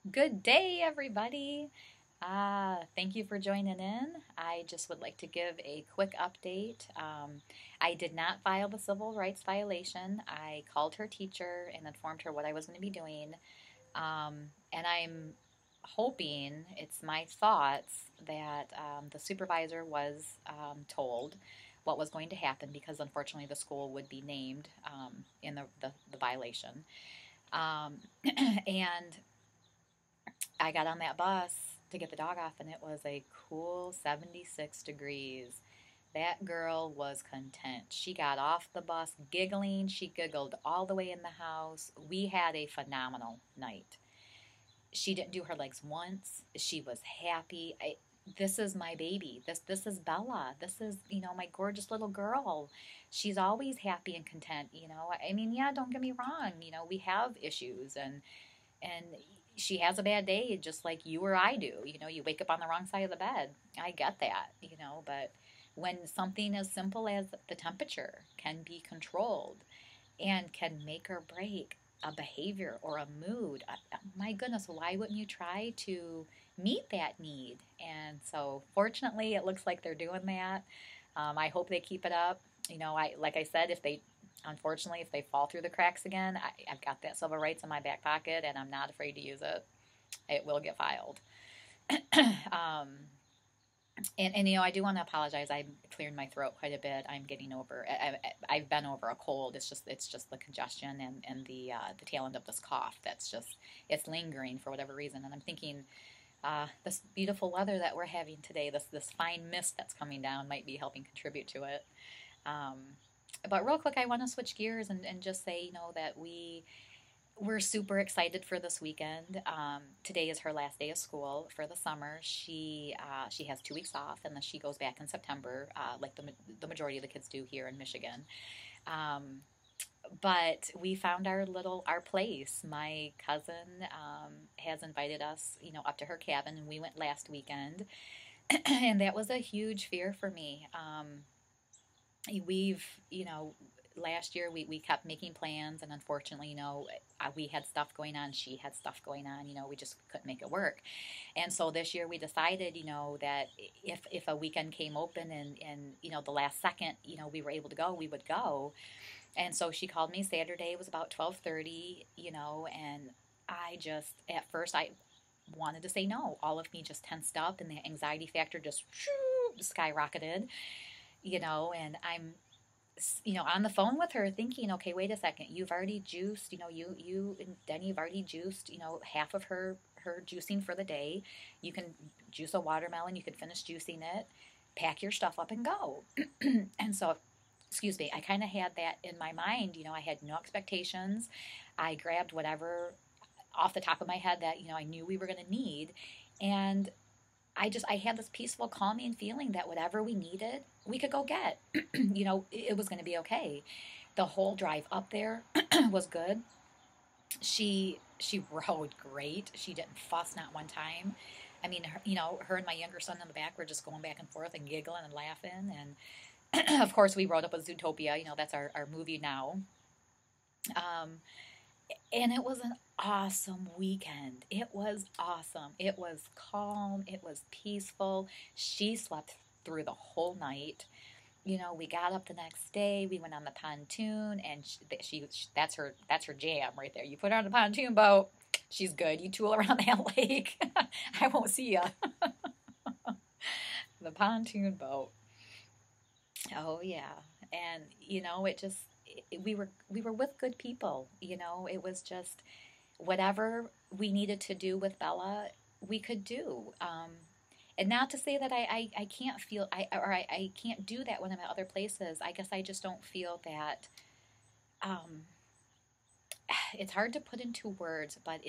Good day, everybody. Thank you for joining in. I just would like to give a quick update. I did not file the civil rights violation. I called her teacher and informed her what I was going to be doing. And I'm hoping, it's my thoughts, that the supervisor was told what was going to happen because unfortunately the school would be named in the violation. Um, and I got on that bus to get the dog off, and it was a cool 76 degrees. That girl was content. She got off the bus giggling. She giggled all the way in the house. We had a phenomenal night. She didn't do her legs once. She was happy. This is my baby. This is Bella. This is, my gorgeous little girl. She's always happy and content, I mean, yeah, don't get me wrong. We have issues, and she has a bad day just like you or I do. You wake up on the wrong side of the bed. I get that, but when something as simple as the temperature can be controlled and can make or break a behavior or a mood, my goodness, why wouldn't you try to meet that need? And so, fortunately, it looks like they're doing that. I hope they keep it up. Like I said, unfortunately, if they fall through the cracks again, I've got that civil rights in my back pocket, and I'm not afraid to use it. It will get filed. um, and I do want to apologize. I'm clearing my throat quite a bit. I'm getting over. I've been over a cold. It's just the congestion and the tail end of this cough. It's lingering for whatever reason. And I'm thinking this beautiful weather that we're having today, this fine mist that's coming down, might be helping contribute to it. Um, but real quick, I want to switch gears and just say, that we're super excited for this weekend. Today is her last day of school for the summer. She has 2 weeks off, and then she goes back in September, like the majority of the kids do here in Michigan. Um, but we found our place. My cousin has invited us, up to her cabin, and we went last weekend, and that was a huge fear for me. We've, last year we kept making plans, and unfortunately, we had stuff going on, she had stuff going on, we just couldn't make it work. And so this year we decided, that if a weekend came open and the last second, we were able to go, we would go. And so she called me Saturday. It was about 12:30, and I just, at first, I wanted to say no. All of me just tensed up, and the anxiety factor just skyrocketed, and I'm, on the phone with her thinking, okay, wait a second, you've already juiced, you and Denny have already juiced, half of her juicing for the day. You can juice a watermelon, you can finish juicing it, pack your stuff up and go. And so, excuse me, I kind of had that in my mind. I had no expectations. I grabbed whatever off the top of my head that, I knew we were going to need. And I had this peaceful, calming feeling that whatever we needed, we could go get. It was going to be okay. The whole drive up there was good. She rode great. She didn't fuss not one time. I mean, her and my younger son in the back were just going back and forth and giggling and laughing. And of course, we rode up with Zootopia. That's our movie now. Um, and it was an awesome weekend. It was awesome. It was calm. It was peaceful. She slept through the whole night. We got up the next day. We went on the pontoon, and that's her jam right there. You put her on the pontoon boat, she's good. You tool around that lake, I won't see ya. The pontoon boat. Oh yeah, and it just we were with good people. It was just whatever we needed to do with Bella, we could do. And not to say that I can't feel I can't do that when I'm at other places. I guess I just don't feel that. Um, it's hard to put into words, but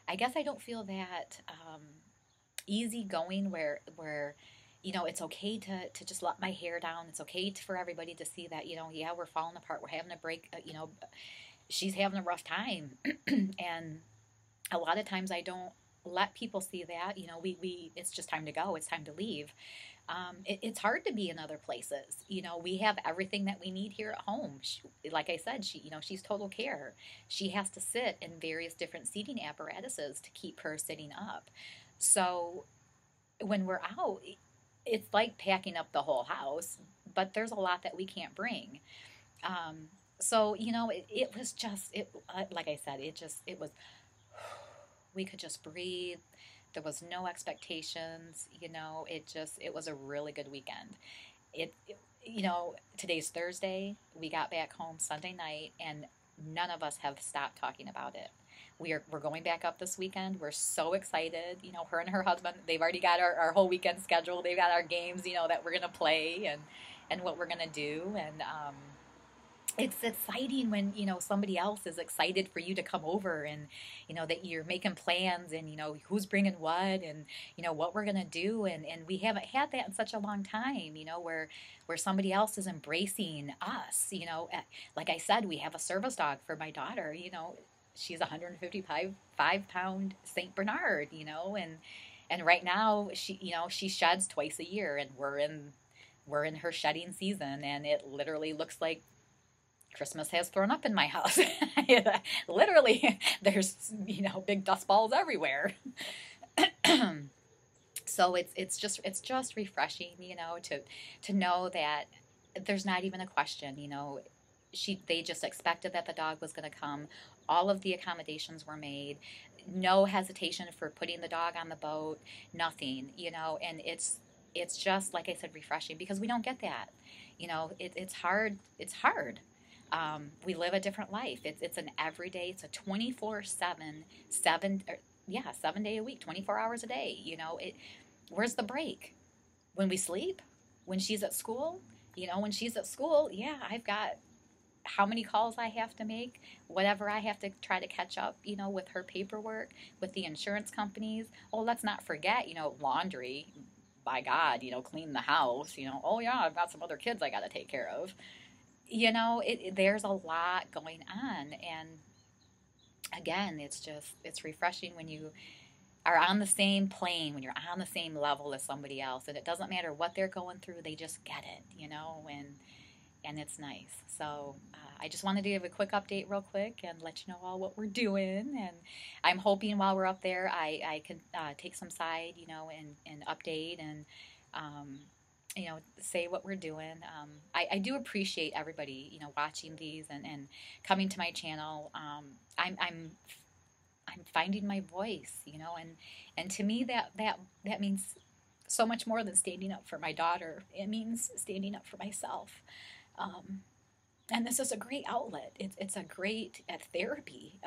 I guess I don't feel that easy going where it's okay to just let my hair down. It's okay for everybody to see that, yeah, we're falling apart. We're having a break. She's having a rough time. And a lot of times I don't let people see that, it's just time to go. It's time to leave. It's hard to be in other places. We have everything that we need here at home. Like I said, she's total care. She has to sit in various different seating apparatuses to keep her sitting up. So when we're out, it's like packing up the whole house, but there's a lot that we can't bring. Um, so it was just like I said, it was we could just breathe. There was no expectations. It was a really good weekend. Today's Thursday. We got back home Sunday night, and none of us have stopped talking about it. We're going back up this weekend. We're so excited. Her and her husband, they've already got our whole weekend scheduled. They've got our games, that we're gonna play and what we're gonna do. And it's exciting when somebody else is excited for you to come over, and that you're making plans, and who's bringing what, and what we're gonna do, and we haven't had that in such a long time, where somebody else is embracing us. Like I said, we have a service dog for my daughter. She's 155-pound Saint Bernard. And right now she sheds twice a year, and we're in her shedding season, and it literally looks like Christmas has thrown up in my house. Literally, there's big dust balls everywhere. So it's just refreshing, to know that there's not even a question. They just expected that the dog was going to come. All of the accommodations were made. No hesitation for putting the dog on the boat. Nothing, and it's just, like I said, refreshing, because we don't get that. It's hard. It's hard. We live a different life. It's an everyday. It's a 24/7, 7 day a week, 24 hours a day. Where's the break? When we sleep? When she's at school? When she's at school, yeah, I've got how many calls I have to make, whatever I have to try to catch up, with her paperwork, with the insurance companies. Oh, let's not forget, laundry. By God, clean the house. Oh yeah, I've got some other kids I got to take care of. There's a lot going on, and again, it's refreshing when you are on the same plane, when you're on the same level as somebody else, and it doesn't matter what they're going through, they just get it, and it's nice. So I just wanted to give a quick update real quick and let you know all what we're doing, and I'm hoping while we're up there I can take some side, and update, and say what we're doing. I do appreciate everybody, watching these, and coming to my channel. I'm finding my voice, and to me that means so much more than standing up for my daughter. It means standing up for myself. Um, and this is a great outlet. It's a great therapy.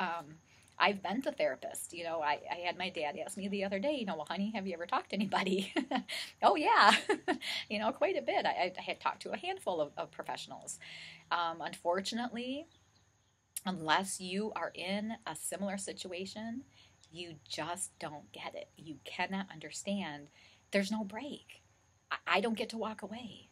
I've been to therapists. I had my dad ask me the other day, well, honey, have you ever talked to anybody? Oh, yeah, quite a bit. I had talked to a handful of professionals. Unfortunately, unless you are in a similar situation, you just don't get it. You cannot understand. There's no break. I don't get to walk away.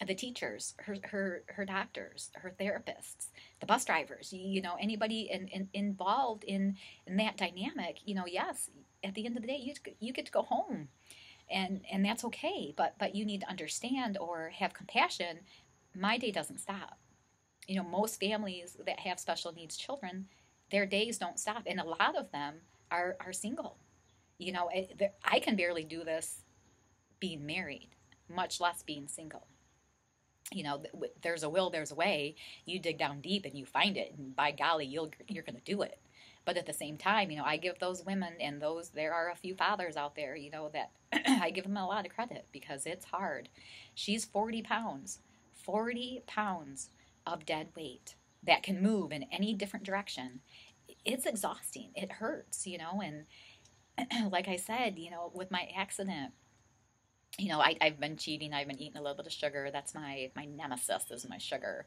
The teachers, her doctors, her therapists, the bus drivers, anybody involved in that dynamic, yes, at the end of the day, you get to go home, and that's okay. But you need to understand or have compassion. My day doesn't stop. Most families that have special needs children, their days don't stop, and a lot of them are single. I can barely do this being married, much less being single. There's a will, there's a way. You dig down deep and you find it, and by golly, you're going to do it. But at the same time, I give those women, and there are a few fathers out there, that I give them a lot of credit, because it's hard. She's 40 pounds, 40 pounds of dead weight that can move in any different direction. It's exhausting. It hurts, and like I said, with my accident, I've been cheating. I've been eating a little bit of sugar. That's my nemesis, is my sugar.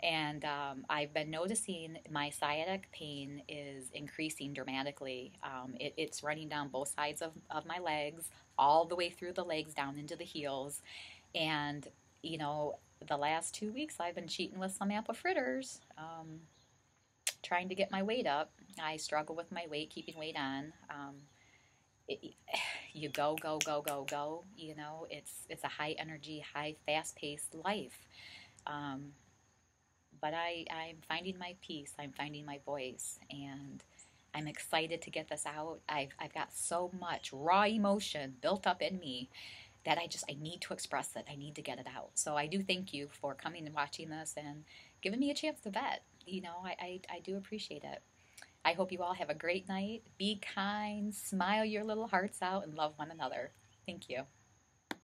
And I've been noticing my sciatic pain is increasing dramatically. It's running down both sides of my legs, all the way through the legs down into the heels. And, the last 2 weeks I've been cheating with some apple fritters. trying to get my weight up. I struggle with my weight, keeping weight on. It, you go, go, go, go, go. You know, it's a high energy, high, fast paced life. Um, but I'm finding my peace. I'm finding my voice, and I'm excited to get this out. I've got so much raw emotion built up in me that I need to express it. I need to get it out. So I do thank you for coming and watching this and giving me a chance to vet. You know, I do appreciate it. I hope you all have a great night. Be kind, smile your little hearts out, and love one another. Thank you.